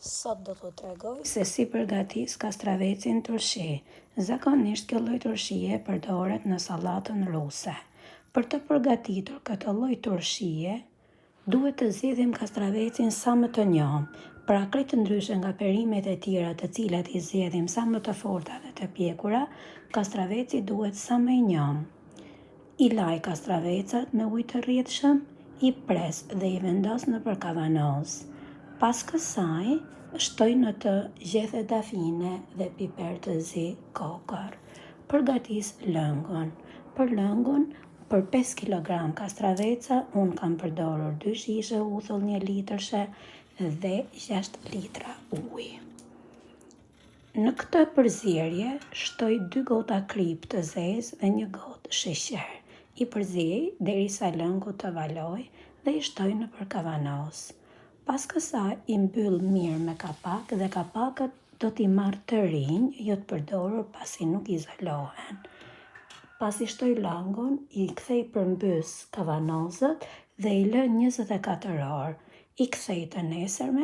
Sot do t'u tregoj se si përgatis kastravecin turshi. Zakonisht kjo lloj turshie përdoret në sallatën ruse. Për të përgatitur këtë lloj turshie, duhet të zgjidhim kastravecin sa më të njohur. Pra krejt të ndryshe nga perimet e tjera të cilat i zgjedhim sa më të forta dhe të pjekura, kastraveci duhet sa më i njohur. I laj kastravecat me ujë të rrjedhshëm, i pres dhe i vendos nëpër kavanoz. Pas kësaj, shtoj në të gjethe dafine dhe piper të zi kokër. Përgatis lëngun. Për lëngun, për 5 kg kastraveca, unë kam përdorur 2 shishe uthull 1 litrshe dhe 6 litra ujë. Në këtë përzierje, shtoj 2 gota krip të zezë dhe 1 gotë sheqer. I përziej derisa lëngu të valoj dhe i shtoj nëpër kavanoz. Pas kësaj i mbyll mirë me kapak dhe kapakët do t'i marr të rinj, jo të përdorur pasi nuk izolohen. Pas i shtoj lëngun, i kthej përmbys kavanozët dhe i lë 24 orë. I kthej të nesërmen